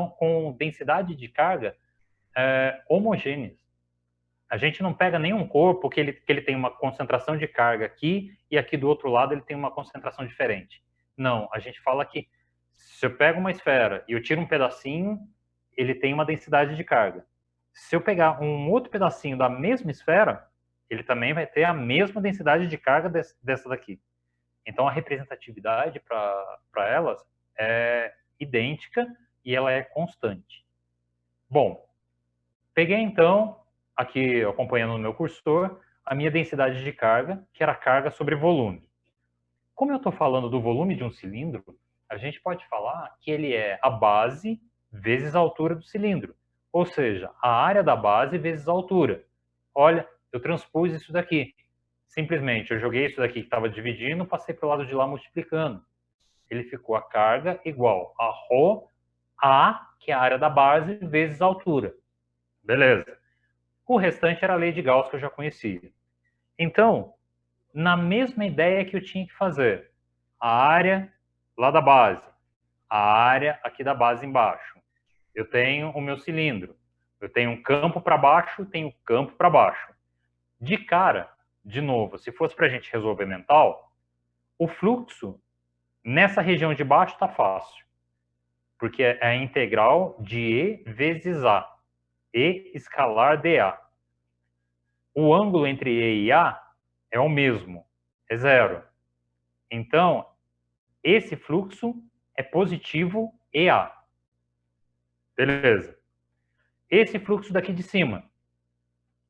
com densidade de carga homogêneas. A gente não pega nenhum corpo que ele tem uma concentração de carga aqui e aqui do outro lado ele tem uma concentração diferente. Não, a gente fala que se eu pego uma esfera e eu tiro um pedacinho, ele tem uma densidade de carga. Se eu pegar um outro pedacinho da mesma esfera, ele também vai ter a mesma densidade de carga dessa daqui. Então, a representatividade para elas é idêntica e ela é constante. Bom, peguei então, aqui acompanhando no meu cursor, a minha densidade de carga, que era carga sobre volume. Como eu estou falando do volume de um cilindro, a gente pode falar que ele é a base vezes a altura do cilindro. Ou seja, a área da base vezes a altura. Olha, eu transpus isso daqui. Simplesmente, eu joguei isso daqui que estava dividindo, passei para o lado de lá multiplicando. Ele ficou a carga igual a ρ, A, que é a área da base, vezes a altura. Beleza. O restante era a lei de Gauss que eu já conhecia. Então, na mesma ideia que eu tinha que fazer, a área lá da base, a área aqui da base embaixo. Eu tenho o meu cilindro. Eu tenho um campo para baixo, tenho campo para baixo. De cara, de novo, se fosse para a gente resolver mental, o fluxo nessa região de baixo está fácil, porque é a integral de E vezes A, E escalar dA. O ângulo entre E e A é o mesmo, é zero. Então, esse fluxo é positivo EA. Beleza. Esse fluxo daqui de cima,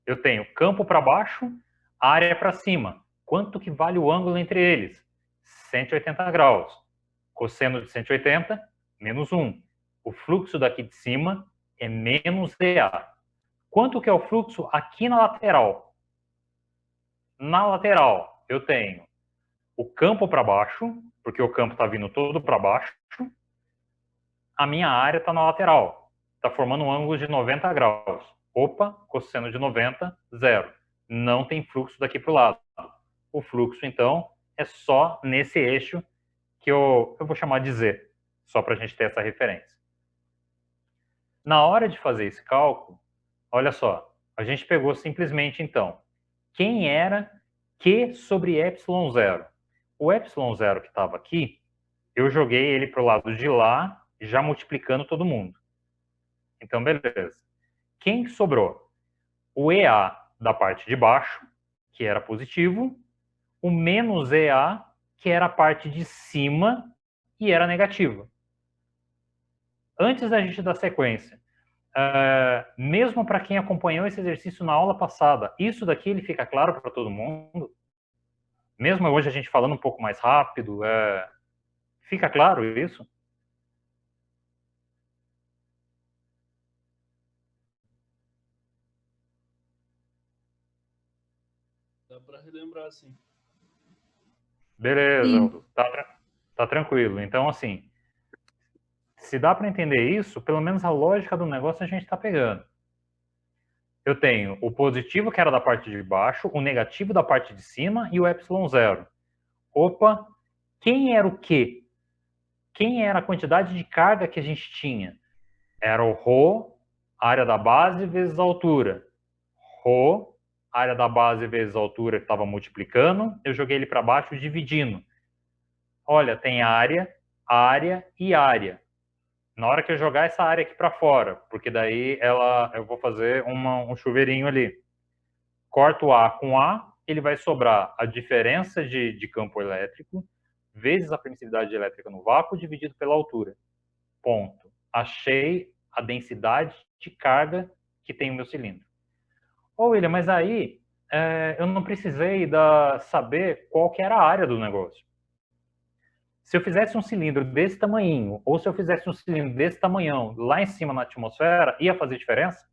eu tenho campo para baixo, área para cima. Quanto que vale o ângulo entre eles? 180 graus. Cosseno de 180, menos 1. O fluxo daqui de cima é menos EA. Quanto que é o fluxo aqui na lateral? Na lateral, eu tenho o campo para baixo, porque o campo está vindo todo para baixo. A minha área está na lateral. Está formando um ângulo de 90 graus. Opa, cosseno de 90, zero. Não tem fluxo daqui para o lado. O fluxo, então, é só nesse eixo que eu vou chamar de Z, só para a gente ter essa referência. Na hora de fazer esse cálculo, olha só, a gente pegou simplesmente, então, quem era Q sobre ε0. O ε0 que estava aqui, eu joguei ele para o lado de lá, já multiplicando todo mundo. Então, beleza. Quem sobrou? O EA da parte de baixo, que era positivo, o menos EA, que era a parte de cima e era negativa. Antes da gente dar sequência, mesmo para quem acompanhou esse exercício na aula passada, isso daqui ele fica claro para todo mundo? Mesmo hoje a gente falando um pouco mais rápido, fica claro isso? Dá para relembrar, sim. Beleza, Aldo. Tá tranquilo. Então, assim, se dá para entender isso, pelo menos a lógica do negócio a gente está pegando. Eu tenho o positivo, que era da parte de baixo, o negativo da parte de cima e o ε0. Opa, quem era o quê? Quem era a quantidade de carga que a gente tinha? Era o ρ, área da base, vezes a altura. ρ, área da base vezes a altura que estava multiplicando, eu joguei ele para baixo dividindo. Olha, tem área, área e área. Na hora que eu jogar essa área aqui para fora, porque daí eu vou fazer um chuveirinho ali. Corto A com A, ele vai sobrar a diferença de campo elétrico vezes a permissividade elétrica no vácuo dividido pela altura. Ponto. Achei a densidade de carga que tem o meu cilindro. Ô, William, mas aí eu não precisei saber qual que era a área do negócio. Se eu fizesse um cilindro desse tamanhinho, ou se eu fizesse um cilindro desse tamanhão lá em cima na atmosfera, ia fazer diferença?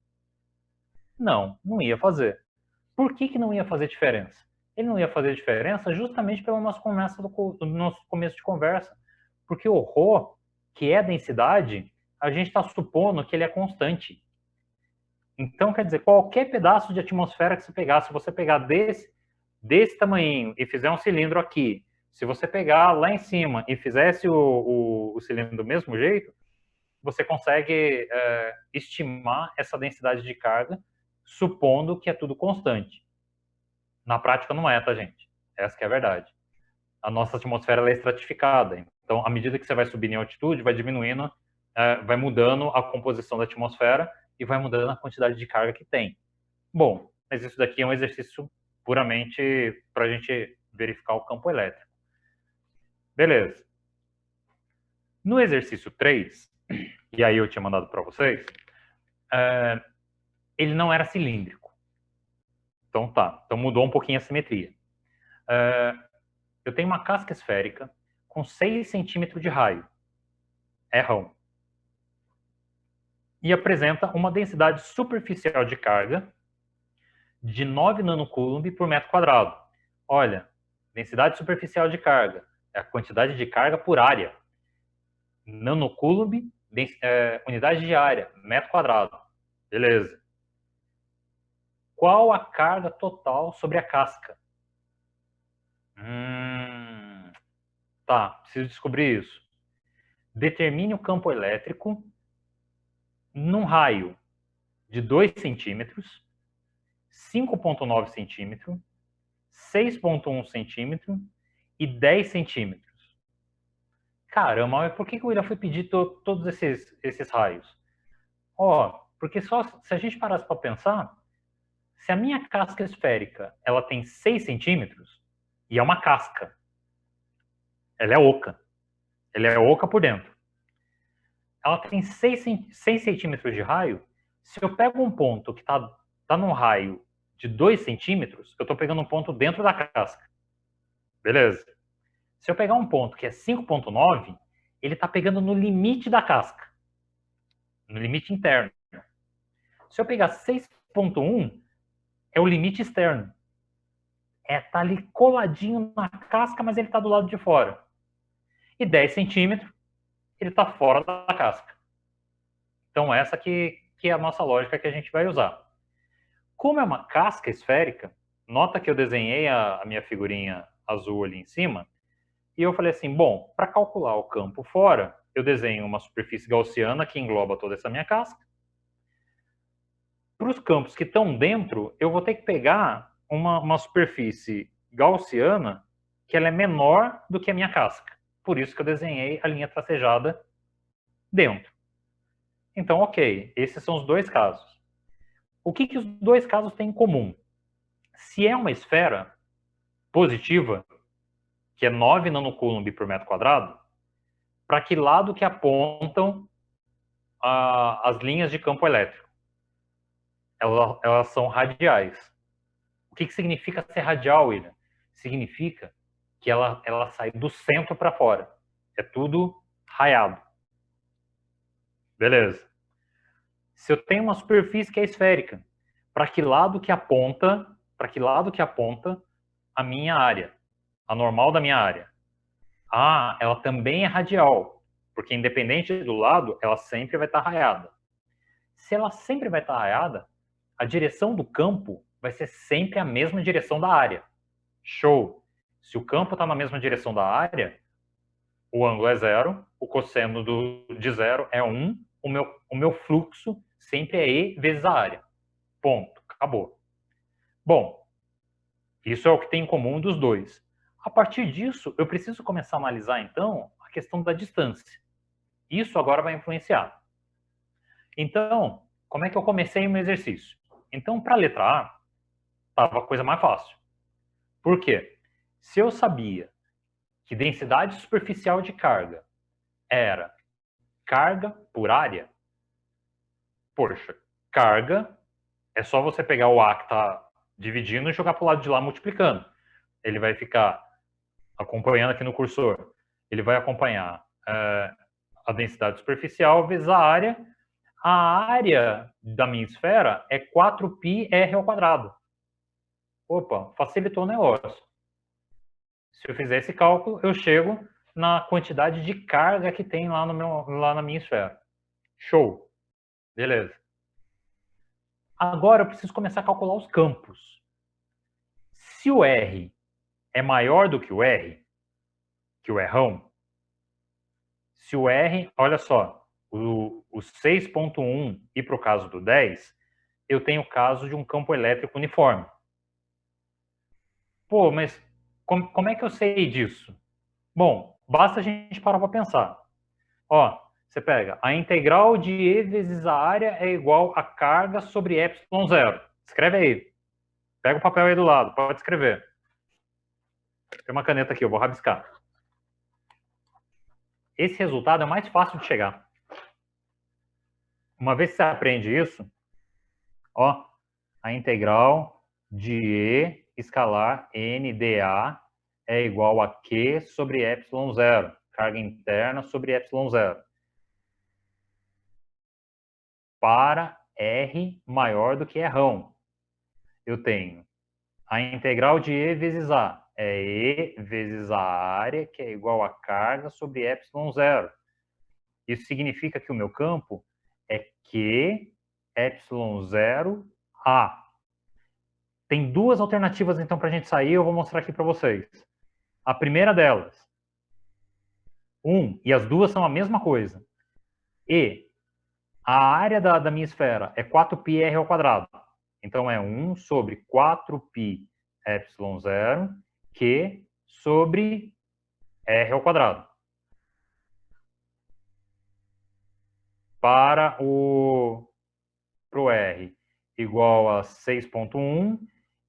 Não, não ia fazer. Por que não ia fazer diferença? Ele não ia fazer diferença justamente pelo nosso começo de conversa. Porque o ρ, que é a densidade, a gente está supondo que ele é constante. Então, quer dizer, qualquer pedaço de atmosfera que você pegar, se você pegar desse tamanhinho e fizer um cilindro aqui, se você pegar lá em cima e fizesse o cilindro do mesmo jeito, você consegue estimar essa densidade de carga, supondo que é tudo constante. Na prática não é, tá, gente? Essa que é a verdade. A nossa atmosfera ela é estratificada. Então, à medida que você vai subindo em altitude, vai diminuindo, vai mudando a composição da atmosfera e vai mudando a quantidade de carga que tem. Bom, mas isso daqui é um exercício puramente para a gente verificar o campo elétrico. Beleza. No exercício 3, e aí eu tinha mandado para vocês, ele não era cilíndrico. Então tá, então mudou um pouquinho a simetria. Eu tenho uma casca esférica com 6 centímetros de raio. É rão. E apresenta uma densidade superficial de carga de 9 nanocoulomb por metro quadrado. Olha, densidade superficial de carga é a quantidade de carga por área. Nanocoulomb, unidade de área, metro quadrado. Beleza. Qual a carga total sobre a casca? Tá, preciso descobrir isso. Determine o campo elétrico num raio de 2 centímetros, 5,9 centímetros, 6,1 centímetro e 10 centímetros. Caramba, mas por que o William foi pedir todos esses raios? Porque só se a gente parasse para pensar, se a minha casca esférica ela tem 6 centímetros, e é uma casca, ela é oca. Ela é oca por dentro. Ela tem 6 centímetros de raio. Se eu pego um ponto que está num raio de 2 centímetros, eu estou pegando um ponto dentro da casca. Beleza? Se eu pegar um ponto que é 5,9, ele está pegando no limite da casca. No limite interno. Se eu pegar 6,1, é o limite externo. Tá ali coladinho na casca, mas ele está do lado de fora. E 10 centímetros, ele está fora da casca. Então, essa que é a nossa lógica que a gente vai usar. Como é uma casca esférica, nota que eu desenhei a minha figurinha azul ali em cima, e eu falei assim, bom, para calcular o campo fora, eu desenho uma superfície gaussiana que engloba toda essa minha casca. Para os campos que estão dentro, eu vou ter que pegar uma superfície gaussiana que ela é menor do que a minha casca. Por isso que eu desenhei a linha tracejada dentro. Então, ok, esses são os dois casos. O que os dois casos têm em comum? Se é uma esfera positiva, que é 9 nanocoulomb por metro quadrado, para que lado que apontam as linhas de campo elétrico? Elas são radiais. O que significa ser radial, William? Significa que ela sai do centro para fora. É tudo raiado. Beleza. Se eu tenho uma superfície que é esférica, para que lado que aponta a minha área, a normal da minha área? Ela também é radial, porque independente do lado, ela sempre vai estar raiada. Se ela sempre vai estar raiada, a direção do campo vai ser sempre a mesma direção da área. Show! Se o campo está na mesma direção da área, o ângulo é 0, o cosseno de 0 é 1, o meu fluxo sempre é E vezes a área. Ponto. Acabou. Bom, isso é o que tem em comum dos dois. A partir disso, eu preciso começar a analisar, então, a questão da distância. Isso agora vai influenciar. Então, como é que eu comecei o meu exercício? Então, para a letra A, estava a coisa mais fácil. Por quê? Se eu sabia que densidade superficial de carga era carga por área, poxa, carga é só você pegar o A que está dividindo e jogar para o lado de lá multiplicando. Ele vai ficar acompanhando aqui no cursor. Ele vai acompanhar a densidade superficial vezes a área. A área da minha esfera é 4πr ao quadrado. Opa, facilitou o negócio. Se eu fizer esse cálculo, eu chego na quantidade de carga que tem lá na minha esfera. Show. Beleza. Agora eu preciso começar a calcular os campos. Se o R é maior do que o R rão, se o R, olha só, o 6.1 e para o caso do 10, eu tenho o caso de um campo elétrico uniforme. Pô, mas como é que eu sei disso? Bom, basta a gente parar para pensar. Ó, você pega a integral de E vezes a área é igual a carga sobre epsilon zero. Escreve aí. Pega o papel aí do lado, pode escrever. Tem uma caneta aqui, eu vou rabiscar. Esse resultado é mais fácil de chegar. Uma vez que você aprende isso, ó, a integral de E escalar NdA é igual a Q sobre epsilon zero, carga interna sobre epsilon zero, para R maior do que Rão. Eu tenho a integral de E vezes A é E vezes a área, que é igual a carga sobre epsilon zero. Isso significa que o meu campo é Q epsilon zero A. Tem duas alternativas, então, para a gente sair, eu vou mostrar aqui para vocês. A primeira delas, e as duas são a mesma coisa. E a área da minha esfera é 4πr ao quadrado. Então, é 1 sobre 4π epsilon zero, Q sobre R ao quadrado. Para o R igual a 6.1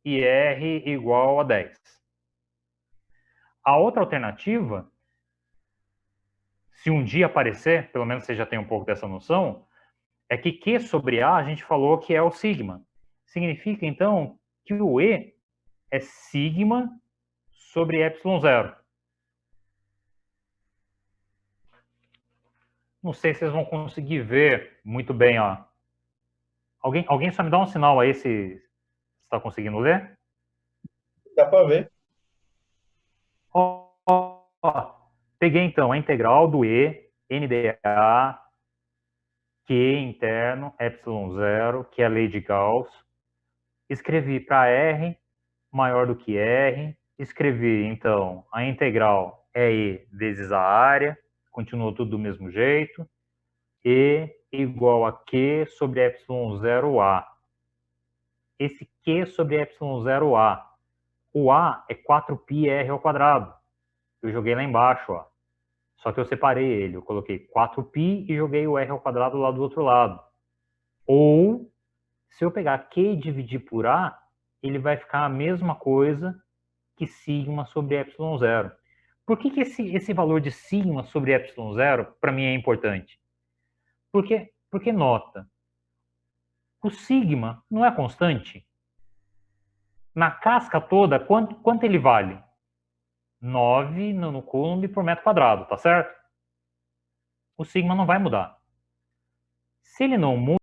e R igual a 10. A outra alternativa, se um dia aparecer, pelo menos você já tem um pouco dessa noção, é que Q sobre A a gente falou que é o sigma. Significa, então, que o E é sigma sobre epsilon zero. Não sei se vocês vão conseguir ver muito bem, ó. Alguém só me dá um sinal aí se está conseguindo ler? Dá para ver. Peguei então a integral do E, NdA, Q interno, epsilon zero, que é a lei de Gauss. Escrevi para R maior do que R. Escrevi, então, a integral é E vezes a área. Continuou tudo do mesmo jeito. E igual a Q sobre epsilon zero A. Esse Q sobre epsilon zero A. O A é 4πr ao quadrado. Eu joguei lá embaixo, ó. Só que eu separei ele. Eu coloquei 4π e joguei o r ao quadrado lá do outro lado. Ou, se eu pegar Q e dividir por A, ele vai ficar a mesma coisa que sigma sobre epsilon zero. Por que esse valor de sigma sobre epsilon zero, para mim, é importante? Porque nota, o sigma não é constante. Na casca toda, quanto ele vale? 9 nanocoulomb por metro quadrado, tá certo? O sigma não vai mudar. Se ele não muda,